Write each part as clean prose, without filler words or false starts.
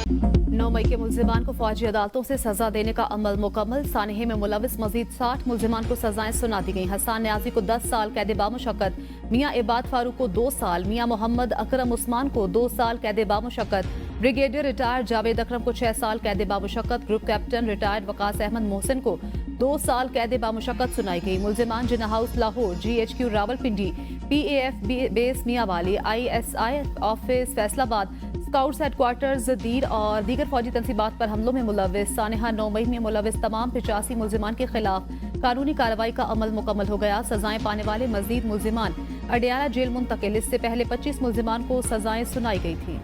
9 मई के मुल्जिमान को फौजी अदालतों से सजा देने का अमल मुकम्मल। सानहे में मुलविस मजीद 60 मुल्जिमान को सजाएं सुना दी गई। हसन न्याजी को 10 साल कैद बामुशक्कत, मियाँ इबाद फारूक को 2 साल, मियाँ मोहम्मद अकरम उस्मान को 2 साल कैद बामुशक्कत, ब्रिगेडियर रिटायर्ड जावेद अकरम को 6 साल कैद बामुशक्कत, group captain retired Waqas Ahmed Mohsin को 2 साल कैद बामुशक्कत सुनाई गई। मुल्जिमान Jinnah house Lahore, GHQ Rawalpindi, PAF base Mianwali, ISI office Faisalabad, scouts headquarters Dir और दीगर फौजी तनसीबात पर हमलों में मुलविस। सानहा 9 मई में मुलविस तमाम 85 मुल्जिमान के खिलाफ कानूनी कार्रवाई का अमल मुकम्मल हो गया। सजाएं पाने वाले मजीद मुल्जिमान अडियाला जेल मुंतकिल। इससे पहले 25 मुल्जिमान को सजाएं सुनाई गई थी।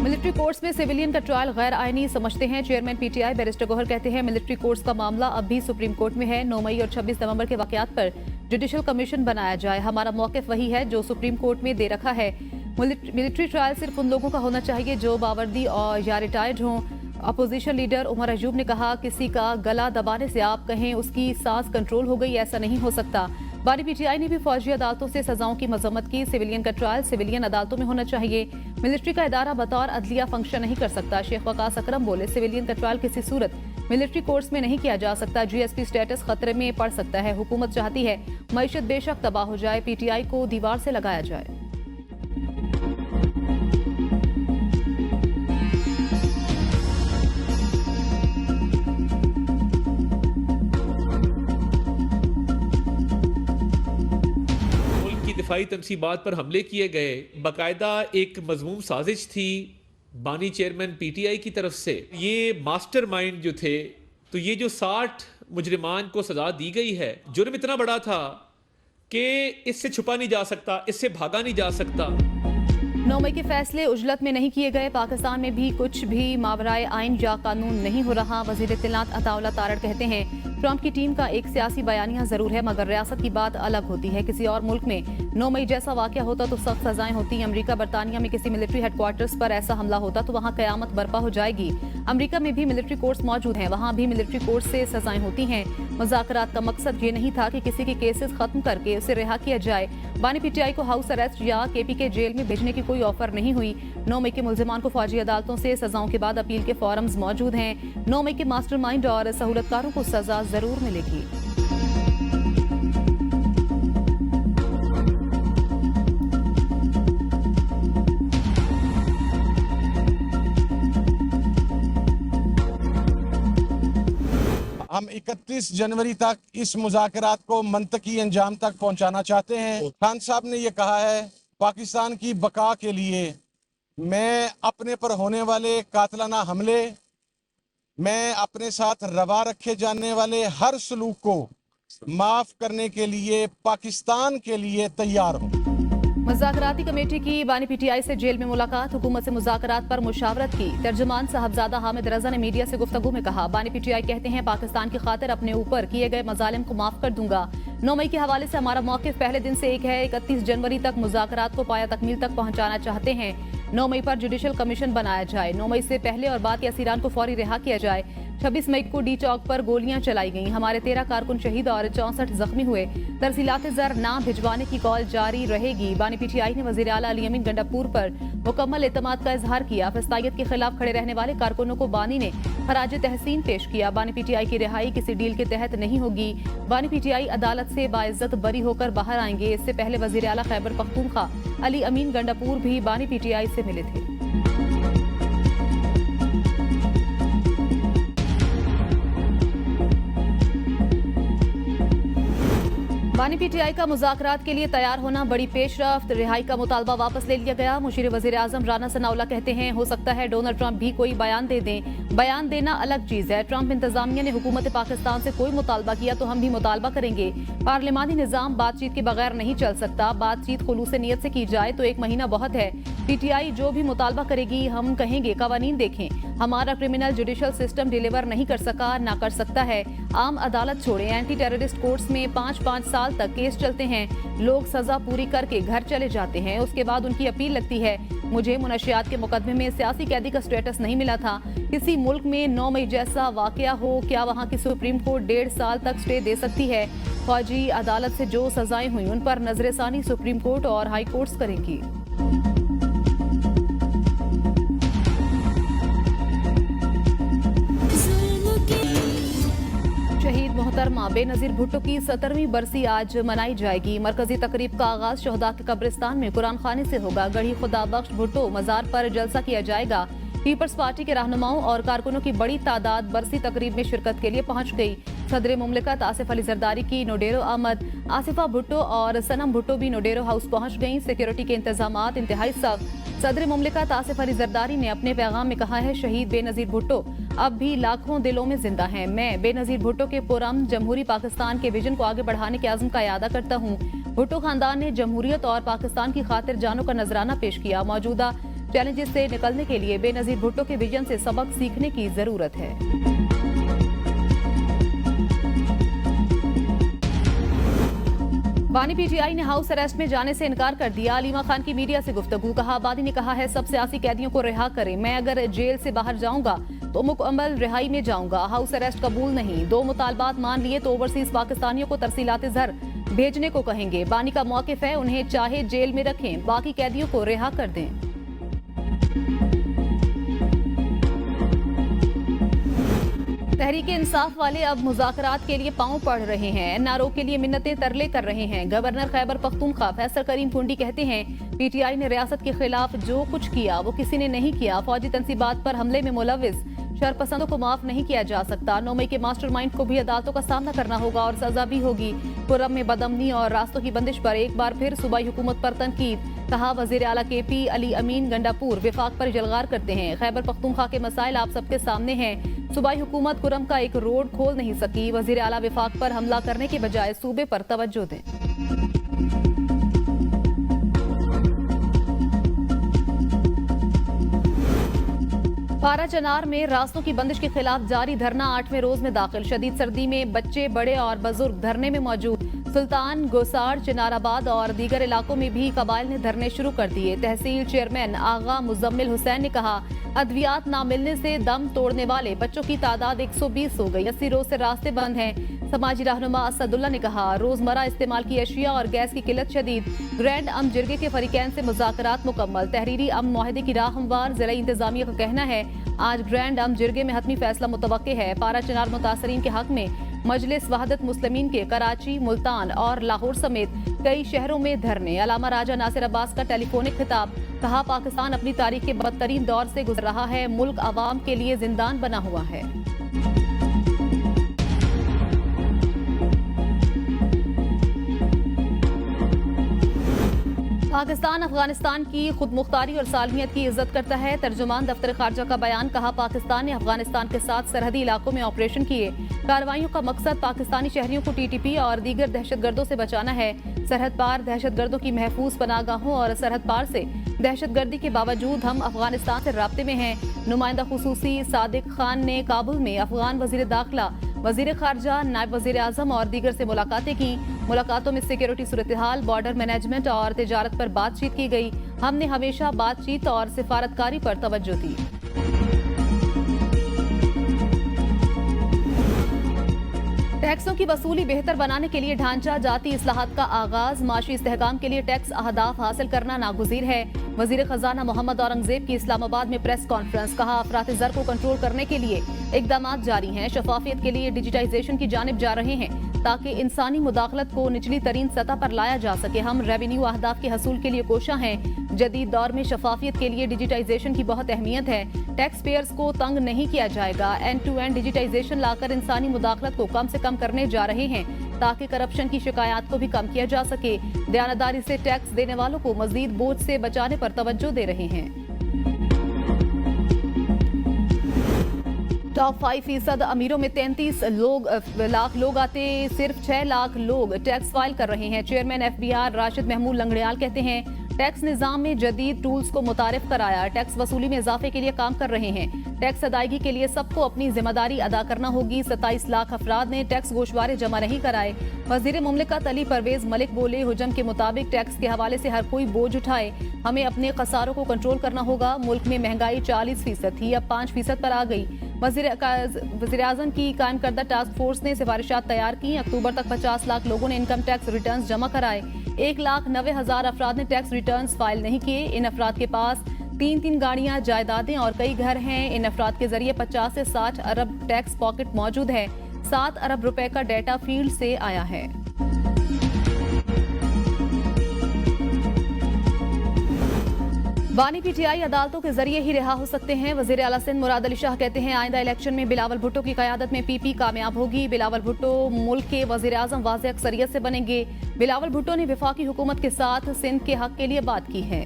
मिलिट्री कोर्ट्स में सिविलियन का ट्रायल गैर आईनी समझते हैं चेयरमैन PTI बैरिस्टर गौहर। कहते हैं मिलिट्री कोर्ट्स का मामला अब भी सुप्रीम कोर्ट में है। 9 मई और 26 नवंबर के वाकयात पर जुडिशल कमीशन बनाया जाए। हमारा मौक़िफ़ वही है जो सुप्रीम कोर्ट में दे रखा है। मिलिट्री ट्रायल सिर्फ उन लोगों का होना चाहिए जो बावर्दी और या रिटायर्ड हों। अपोजिशन लीडर उमर अयूब ने कहा, किसी का गला दबाने से आप कहें उसकी सांस कंट्रोल हो गई, ऐसा नहीं हो सकता। बानी PTI ने भी फौजी अदालतों से सजाओं की मजम्मत की। सिविलियन का ट्रायल सिविलियन अदालतों में होना चाहिए। मिलिट्री का इदारा बतौर अदलिया फंक्शन नहीं कर सकता। शेख वकास अकरम बोले, सिविलियन का ट्रायल किसी सूरत मिलिट्री कोर्ट्स में नहीं किया जा सकता। GSP स्टेटस खतरे में पड़ सकता है। हुकूमत चाहती है मईशत बेशक तबाह हो जाए, PTI को दीवार से लगाया जाए। दिफाई तनसीबात पर हमले किए गए, बाकायदा एक मजमूम साजिश थी बानी चेयरमैन PTI की तरफ से। ये मास्टरमाइंड जो थे, तो ये जो 60 मुजरिमान को सजा दी गई है, जुर्म इतना बड़ा था कि इससे छुपा नहीं जा सकता, इससे भागा नहीं जा सकता। 9 मई के फैसले उजलत में नहीं किए गए। पाकिस्तान में भी कुछ भी मावराए आइन या कानून नहीं हो रहा। वजीर इत्तलात अताउल्लाह तारड़ कहते हैं, ट्रंप की टीम का एक सियासी बयानिया जरूर है मगर रियासत की बात अलग होती है। किसी और मुल्क में 9 मई जैसा वाकया होता तो सख्त सजाएं होती। अमेरिका बरतानिया में किसी मिलिट्री हेडक्वार्टर्स पर ऐसा हमला होता तो वहाँ कयामत बर्पा हो जाएगी। अमेरिका में भी मिलिट्री कोर्ट्स मौजूद हैं, वहाँ भी मिलिट्री कोर्ट से सजाएं होती हैं। मुज़ाकरात का मकसद ये नहीं था कि किसी के केसेस खत्म करके उसे रिहा किया जाए। बानी PTI को हाउस अरेस्ट या KPK जेल में भेजने की कोई ऑफर नहीं हुई। 9 मई के मुल्जिमान को फौजी अदालतों से सजाओं के बाद अपील के फॉरम्स मौजूद हैं। 9 मई के मास्टरमाइंड और सहूलतकारों को सजा जरूर मिलेगी। हम 31 जनवरी तक इस मुज़ाकरात को मंतकी अंजाम तक पहुंचाना चाहते हैं। खान साहब ने यह कहा है, पाकिस्तान की बका के लिए मैं अपने पर होने वाले कातलाना हमले, मैं अपने साथ रवा रखे जाने वाले हर सलूक को माफ करने के लिए पाकिस्तान के लिए तैयार हूँ। मुज़ाकराती कमेटी की बानी PTI से जेल में मुलाकात, हुकूमत से मुज़ाकरात पर मुशावरत की। तर्जुमान साहबजादा हामिद रजा ने मीडिया से गुफ्तगू में कहा, बानी PTI कहते हैं पाकिस्तान की खातिर अपने ऊपर किए गए मजालिम को माफ कर दूंगा। 9 मई के हवाले से हमारा मौक़िफ़ पहले दिन से एक है। 31 जनवरी तक मुज़ाकरात को पाया तकमील तक पहुँचाना चाहते हैं। 9 मई पर जुडिशल कमीशन बनाया जाए। 9 मई से पहले और बाद के असीरान को फौरी रिहा किया जाए। 26 मई को D चौक पर गोलियां चलाई गईं। हमारे 13 कारकुन शहीद और 64 जख्मी हुए। तरसीलात ज़र ना भिजवाने की कॉल जारी रहेगी। बानी PTI ने वज़ीर आला अली अमीन गंडापुर पर मुकम्मल एतमाद का इजहार किया। फस्तायत के खिलाफ खड़े रहने वाले कारकुनों को बानी ने खराज तहसीन पेश किया। बानी PTI की रिहाई किसी डील के तहत नहीं होगी। बानी PTI अदालत से बाइज्जत बरी होकर बाहर आएंगे। इससे पहले वज़ीर आला खैबर पख्तूनख्वा अली अमीन गंडापुर भी बानी PTI से मिले थे। बानी PTI का मुज़ाकरात के लिए तैयार होना बड़ी पेशरफ्त। रिहाई का मुतालबा वापस ले लिया गया। मुशीर वज़ीर आज़म राना सनाउल्लाह कहते हैं, हो सकता है डोनाल्ड ट्रंप भी कोई बयान दे दें। बयान देना अलग चीज़ है। ट्रंप इंतजामिया ने हुकूमत पाकिस्तान से कोई मुतालबा किया तो हम भी मुतालबा करेंगे। पार्लिमानी निज़ाम बातचीत के बगैर नहीं चल सकता। बातचीत खुलूस नीयत से की जाए तो 1 महीना बहुत है। PTI जो भी मुतालबा करेगी हम कहेंगे कवानीन देखें। हमारा क्रिमिनल जुडिशल सिस्टम डिलीवर नहीं कर सका, ना कर सकता है। आम अदालत छोड़े, एंटी टेररिस्ट कोर्ट्स में 5-5 साल तक केस चलते हैं। लोग सजा पूरी करके घर चले जाते हैं, उसके बाद उनकी अपील लगती है। मुझे मुनशियात के मुकदमे में सियासी कैदी का स्टेटस नहीं मिला था। किसी मुल्क में 9 मई जैसा वाकया हो, क्या वहाँ की सुप्रीम कोर्ट 1.5 साल तक स्टे दे सकती है? फौजी अदालत से जो सजाएं हुई उन पर नजरसानी सुप्रीम कोर्ट और हाई कोर्ट्स करेंगी। मोहतरमा बेनजीर भुट्टो की 17वीं बरसी आज मनाई जाएगी। मरकजी तकरीब का आगाज शहदा के कब्रिस्तान में कुरान खाने से होगा। गढ़ी खुदा बख्श भुट्टो मजार पर जलसा किया जाएगा। पीपल्स पार्टी के रहनुमाओं और कारकुनों की बड़ी तादाद बरसी तकरीब में शिरकत के लिए पहुंच गई। सदर मुमलिकत आसिफ अली जरदारी की नोडेरो अहमद, आसिफा भुट्टो और सनम भुट्टो भी नोडेरो हाउस पहुंच गईं। सिक्योरिटी के इंतजामात इंतहाई सख्त। सदर मुमलिकत आसिफ अली जरदारी ने अपने पैगाम में कहा है, शहीद बेनजीर भुट्टो अब भी लाखों दिलों में जिंदा हैं। मैं बेनजीर भुट्टो के पुरअमन जमहूरी पाकिस्तान के विजन को आगे बढ़ाने के आज़म का इरादा करता हूँ। भुट्टो खानदान ने जमहूरियत और पाकिस्तान की खातिर जानों का नजराना पेश किया। मौजूदा चैलेंजेस से निकलने के लिए बेनजीर भुट्टो के विजन से सबक सीखने की जरूरत है। बानी पीटीआई ने हाउस अरेस्ट में जाने से इनकार कर दिया। अलीमा खान की मीडिया से गुफ्तगू। कहा, बानी ने कहा है सब सियासी कैदियों को रिहा करें। मैं अगर जेल से बाहर जाऊंगा तो मुकम्मल रिहाई में जाऊंगा। हाउस अरेस्ट कबूल नहीं। 2 मुतालबात मान लिए तो ओवरसीज पाकिस्तानियों को तरसीलाते ज़र भेजने को कहेंगे। बानी का मौक़िफ़ है, उन्हें चाहे जेल में रखें, बाकी कैदियों को रिहा कर दें। तहरीके इंसाफ वाले अब मुज़ाकरात के लिए पांव पड़ रहे हैं। एनआरओ के लिए मिन्नतें तरले कर रहे हैं। गवर्नर खैबर पख्तूनख्वा फैसल करीम कुंडी कहते हैं, पीटीआई ने रियासत के खिलाफ जो कुछ किया वो किसी ने नहीं किया। फौजी तंसीबात पर हमले में मुलविस शरपसंदों को माफ नहीं किया जा सकता। 9 मई के मास्टरमाइंड को भी अदालतों का सामना करना होगा और सजा भी होगी। पुरम में बदअमनी और रास्तों की बंदिश पर एक बार फिर सूबाई हुकूमत पर तनकीद। कहा, वजीर आला केपी अली अमीन गंडापुर विफाक पर जलगार करते हैं। खैबर पख्तूनख्वा के मसाइल आप सबके सामने हैं। सूबाई हुकूमत कुरम का एक रोड खोल नहीं सकी। वजीर आला विफाक पर हमला करने के बजाय सूबे पर तवज्जो दें। पारा चनार में रास्तों की बंदिश के खिलाफ जारी धरना 8वें रोज में दाखिल। शदीद सर्दी में बच्चे, बड़े और बुजुर्ग धरने में मौजूद। सुल्तान, गोसार, चिनाराबाद और दीगर इलाकों में भी कबाइल ने धरने शुरू कर दिए। तहसील चेयरमैन आगा मुजम्मिल हुसैन ने कहा, अद्वियात न मिलने से दम तोड़ने वाले बच्चों की तादाद 120 हो गई। 80 रोज से रास्ते बंद हैं। समाजी रहनुमा असदुल्ला ने कहा, रोजमर्रा इस्तेमाल की अशिया और गैस की किल्लत शदीद। ग्रैंड अम जिरगे के फरीकैन से मुज़ाकरात मुकम्मल। तहरीरी अम मुआहदे की राह हमवार। ज़िला इंतजामिया का कहना है, आज ग्रैंड अम जिरगे में हतमी फैसला मुतवक्के है। पारा चनार मुतासरीन के हक में मजलिस वहदत मुस्लिमीन के कराची, मुल्तान और लाहौर समेत कई शहरों में धरने। अलामा राजा नासिर अब्बास का टेलीफोनिक खिताब। कहा, पाकिस्तान अपनी तारीख के बदतरीन दौर से गुजर रहा है। मुल्क अवाम के लिए जिंदान बना हुआ है। पाकिस्तान अफगानिस्तान की खुद मुख्तारी और सालमियत की इज्जत करता है। तर्जुमान दफ्तर खारजा का बयान। कहा, पाकिस्तान ने अफगानिस्तान के साथ सरहदी इलाकों में ऑपरेशन किए। कार्रवाइयों का मकसद पाकिस्तानी शहरियों को टीटीपी और दीगर दहशतगर्दों से बचाना है। सरहद पार दहशतगर्दों की महफूज पनागाहों और सरहद पार से दहशतगर्दी के बावजूद हम अफगानिस्तान से राब्ते में हैं। नुमाइंदा खुसूसी सादिक खान ने काबुल में अफगान वजीर दाखिला, वजीर खारजा, नायब वजीर आजम और दीगर से मुलाकातें की। मुलाकातों में सिक्योरिटी सूरत-ए-हाल, बॉर्डर मैनेजमेंट और तिजारत पर बातचीत की गई। हमने हमेशा बातचीत और सिफारतकारी पर तवज्जो दी। टैक्सों की वसूली बेहतर बनाने के लिए ढांचा जाती इस्लाहात का आगाज। माशी इस्तेहकाम के लिए टैक्स अहदाफ हासिल करना नागुज़ीर है। वजीर खजाना मोहम्मद औरंगजेब की इस्लामाबाद में प्रेस कॉन्फ्रेंस। कहा, अफरात ज़र को कंट्रोल करने के लिए इकदामात जारी हैं। शफाफियत के लिए डिजिटाइजेशन की जानिब जा रहे हैं ताकि इंसानी मुदाखलत को निचली तरीन सतह पर लाया जा सके। हम रेवेन्यू अहदाफ के हसूल के लिए कोशा हैं। जदीद दौर में शफाफियत के लिए डिजिटाइजेशन की बहुत अहमियत है। टैक्स पेयर्स को तंग नहीं किया जाएगा। एंड टू एंड डिजिटाइजेशन लाकर इंसानी मुदाखलत को कम से कम करने जा रहे हैं ताकि करप्शन की शिकायत को भी कम किया जा सके। दयानतदारी से टैक्स देने वालों को मजीद बोझ से बचाने पर तवज्जो दे रहे हैं। टॉप 5% अमीरों में 33 लाख लोग आते सिर्फ 6 लाख लोग टैक्स फाइल कर रहे हैं। चेयरमैन FBR राशिद महमूद लंगड़ियाल कहते हैं, टैक्स निजाम में जदीद टूल्स को मुतारिफ कराया। टैक्स वसूली में इजाफे के लिए काम कर रहे हैं। टैक्स अदायगी के लिए सबको अपनी जिम्मेदारी अदा करना होगी। 27 लाख अफराद ने टैक्स गोशवारे जमा नहीं कराए। वजीर मुमलिकत अली परवेज मलिक बोले, हुजम के मुताबिक टैक्स के हवाले से हर कोई बोझ उठाए। हमें अपने खसारों को कंट्रोल करना होगा। मुल्क में महंगाई 40% थी, अब 5% पर आ गई। वज़ीर आज़म की कायम करदा टास्क फोर्स ने सिफारिशात तैयार की। अक्टूबर तक 50 लाख लोगों ने इनकम टैक्स रिटर्न्स जमा कराए। 1,90,000 अफराद ने टैक्स रिटर्न्स फाइल नहीं किए। इन अफराद के पास 3 गाड़ियां, जायदादें और कई घर हैं। इन अफराद के जरिए 50 से 60 अरब टैक्स पॉकेट मौजूद है। 7 अरब रुपए का डेटा फील्ड से आया है। बानी पीटीआई अदालतों के जरिए ही रिहा हो सकते हैं। वजीर आला सिंध मुराद अली शाह कहते हैं आइंदा इलेक्शन में बिलावल भुट्टो की कयादत में पीपी कामयाब होगी। बिलावल भुट्टो मुल्क के वजीर आजम वाज़े अक्सरियत से बनेंगे। बिलावल भुट्टो ने वफाकी हुकूमत के साथ सिंध के हक के लिए बात की है।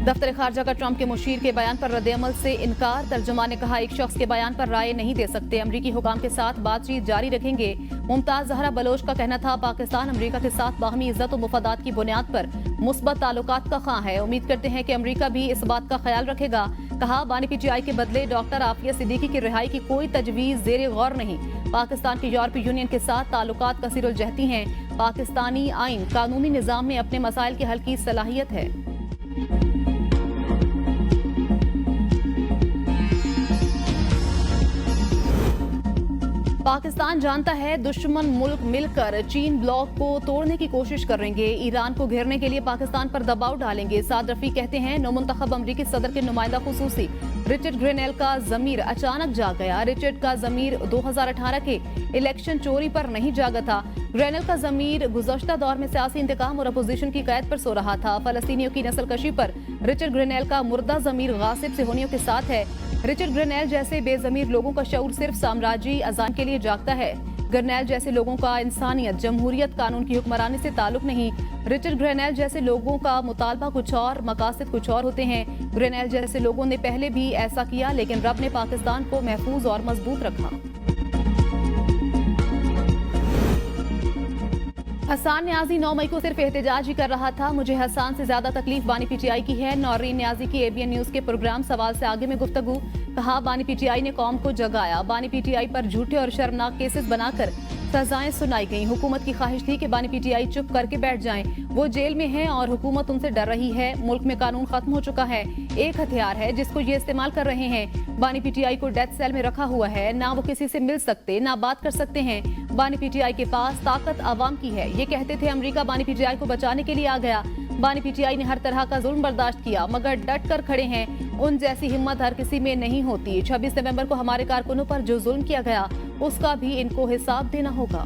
दफ्तर खारजा का ट्रंप के मुशीर के बयान पर रद्द-ए-अमल से इनकार। तर्जुमान ने कहा एक शख्स के बयान पर राय नहीं दे सकते, अमरीकी हुकाम के साथ बातचीत जारी रखेंगे। मुमताज जहरा बलोच का कहना था पाकिस्तान अमरीका के साथ बाहमी इज्जत और मुफादात की बुनियाद पर मुस्बत ताल्लुकात का ख्वाह है। उम्मीद करते हैं कि अमरीका भी इस बात का ख्याल रखेगा। कहा बानी पीटीआई के बदले डॉक्टर आफिया सिद्दीकी की रिहाई की कोई तजवीज जेर गौर नहीं। पाकिस्तान के यूरोपीय यूनियन के साथ ताल्लुकात कसीरुल जहती हैं। पाकिस्तानी आइन कानूनी निज़ाम में अपने मसाइल के हल की सलाहियत है। पाकिस्तान जानता है दुश्मन मुल्क मिलकर चीन ब्लॉक को तोड़ने की कोशिश करेंगे। ईरान को घेरने के लिए पाकिस्तान पर दबाव डालेंगे। साद रफी कहते हैं नौमुंतखब अमरीकी सदर के नुमाइंदा खुसूसी रिचर्ड ग्रेनेल का जमीर अचानक जाग गया। रिचर्ड का जमीर 2018 के इलेक्शन चोरी पर नहीं जागा था। ग्रेनेल का जमीर गुज़श्ता दौर में सियासी इंतकाम और अपोजिशन की कैद पर सो रहा था। फलस्तीनियों की नस्लकशी पर रिचर्ड ग्रेनेल का मुर्दा जमीर गासिब सिहोनियों के साथ है। रिचर्ड ग्रेनेल जैसे बेजमीर लोगों का शऊर सिर्फ साम्राज्यी अजाम के लिए जागता है। ग्रेनेल जैसे लोगों का इंसानियत, जमहूरियत, कानून की हुक्मरानी से ताल्लुक नहीं। रिचर्ड ग्रेनेल जैसे लोगों का मुतालबा कुछ और, मकासद कुछ और होते हैं। ग्रेनेल जैसे लोगों ने पहले भी ऐसा किया, लेकिन रब ने पाकिस्तान को महफूज और मजबूत रखा। हसान न्याजी 9 मई को सिर्फ एहतजाज ही कर रहा था। मुझे हसान से ज्यादा तकलीफ बानी पीटीआई की है। नौरीन न्याजी की एबीएन न्यूज के प्रोग्राम सवाल से आगे में गुफ्तगू। कहा बानी पीटीआई ने कौम को जगाया। बानी पीटीआई पर झूठे और शर्मनाक केसेस बनाकर सजाएं सुनाई गई। हुकूमत की ख्वाहिश थी कि बानी पीटीआई चुप करके बैठ जाएं। वो जेल में हैं और हुकूमत उनसे डर रही है। मुल्क में कानून खत्म हो चुका है। एक हथियार है जिसको ये इस्तेमाल कर रहे हैं। बानी पीटीआई को डेथ सेल में रखा हुआ है। ना वो किसी से मिल सकते, ना बात कर सकते हैं। बानी पीटीआई के पास ताकत आवाम की है। ये कहते थे अमेरिका बानी पीटीआई को बचाने के लिए आ गया। बानी पीटीआई ने हर तरह का जुल्म बर्दाश्त किया, मगर डट कर खड़े हैं। उन जैसी हिम्मत हर किसी में नहीं होती। 26 नवंबर को हमारे कारकुनों पर जो जुल्म किया गया उसका भी इनको हिसाब देना होगा।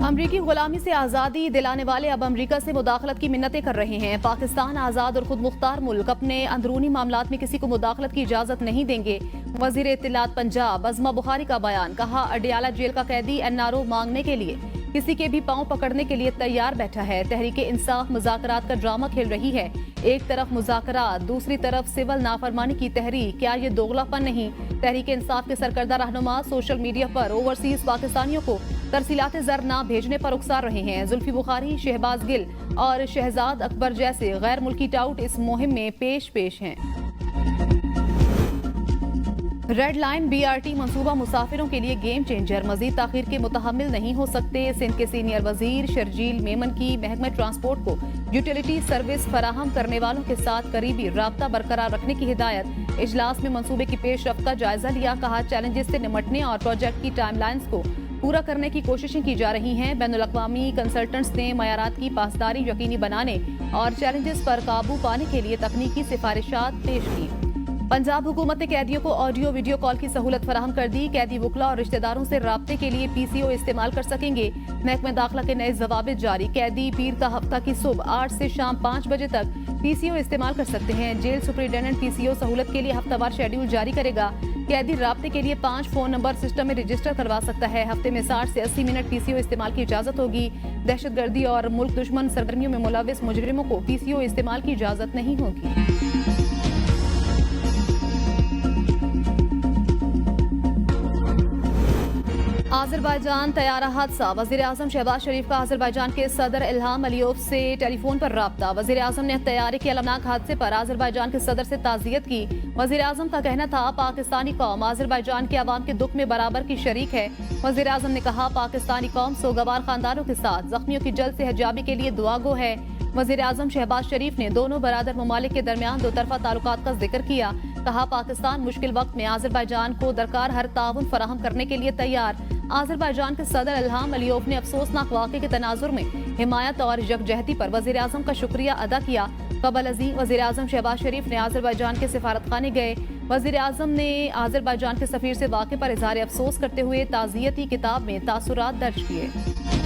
अमरीकी गुलामी से आज़ादी दिलाने वाले अब अमरीका से मुदाखलत की मिन्नतें कर रहे हैं। पाकिस्तान आज़ाद और खुद मुख्तार मुल्क अपने अंदरूनी मामलात में किसी को मुदाखलत की इजाजत नहीं देंगे। वजीर इत्तलात पंजाब अज़मा बुखारी का बयान। कहा अडियाला जेल का कैदी एनआरओ मांगने के लिए किसी के भी पांव पकड़ने के लिए तैयार बैठा है। तहरीक इंसाफ मुज़ाकरात का ड्रामा खेल रही है। एक तरफ मुज़ाकरात, दूसरी तरफ सिविल नाफरमानी की तहरीक। क्या ये दोगलापन नहीं? तहरीक इंसाफ के सरकर्दा रहनुमा सोशल मीडिया पर ओवरसीज पाकिस्तानियों को तरसीलात ज़र ना भेजने पर उकसा रहे हैं। जुल्फी बुखारी, शहबाज गिल और शहजाद अकबर जैसे गैर मुल्की टाउट इस मुहिम में पेश हैं। रेड लाइन बीआरटी मंसूबा मुसाफिरों के लिए गेम चेंजर। मजीद ताखीर के मुतहम्मिल नहीं हो सकते। सिंध के सीनियर वजीर शर्जील मेमन की महकमे ट्रांसपोर्ट को यूटिलिटी सर्विस फराहम करने वालों के साथ करीबी राब्ता बरकरार रखने की हिदायत। इजलास में मंसूबे की पेशरफ्त का जायजा लिया। कहा चैलेंजेस से निमटने और प्रोजेक्ट की टाइमलाइंस को पूरा करने की कोशिशें की जा रही हैं। बैनुल-अक़वामी कंसल्टेंट्स ने मयारात की पासदारी यकीनी बनाने और चैलेंजेस पर काबू पाने के लिए तकनीकी सिफारिशात पेश की। पंजाब हुकूमत ने कैदियों को ऑडियो वीडियो कॉल की सहूलत फराहम कर दी। कैदी वकला और रिश्तेदारों से राब्ते के लिए पीसीओ इस्तेमाल कर सकेंगे। महकमे दाखिला के नए जवाबित जारी। कैदी पीर का हफ्ता की सुबह 8 से शाम 5 बजे तक पीसीओ इस्तेमाल कर सकते हैं। जेल सुपरिटेंडेंट पीसीओ सहूलत के लिए हफ्तावार शेड्यूल जारी करेगा। कैदी राब्ते के लिए 5 फोन नंबर सिस्टम में रजिस्टर करवा सकता है। हफ्ते में 60 से 80 मिनट पीसीओ इस्तेमाल की इजाजत होगी। दहशतगर्दी और मुल्क दुश्मन सरगर्मियों में मुलविस मुजरिमों को पीसीओ इस्तेमाल की इजाजत नहीं होगी। आज़रबाईजान तैयारा हादसा। वज़ीर आज़म शहबाज शरीफ का आज़रबाईजान के सदर इल्हाम अलीयोव से टेलीफोन पर राब्ता। वज़ीर आज़म ने तैयारे के अलमनाक हादसे पर आज़रबाईजान के सदर से ताज़ियत की। वज़ीर आज़म का कहना था पाकिस्तानी कौम आज़रबाईजान के अवाम के दुख में बराबर की शरीक है। वज़ीर आज़म ने कहा पाकिस्तानी कौम सोगवार खानदानों के साथ जख्मियों की जल्द सेहतयाबी के लिए दुआ गो है। वज़ीर आज़म शहबाज शरीफ ने दोनों बरादर ममालिक के दरमियान दो तरफा ताल्लुकात का जिक्र किया। कहा पाकिस्तान मुश्किल वक्त में आज़रबाईजान को दरकार हर ताउन फराहम करने के लिए तैयार। आज़रबाईजान के सदर इल्हाम अलीयोव ने अफसोसनाक वाक़े के तनाजुर में हिमायत और यकजहती पर वज़ीर आज़म का शुक्रिया अदा किया। कबल अज़ीम वज़ीर आज़म शहबाज शरीफ ने आज़रबाईजान के सिफारतखाने गए। वज़ीर आज़म ने आज़रबाईजान के सफ़ीर से वाक़े पर इज़हार अफसोस करते हुए ताज़ियती किताब में तासुरात दर्ज किए।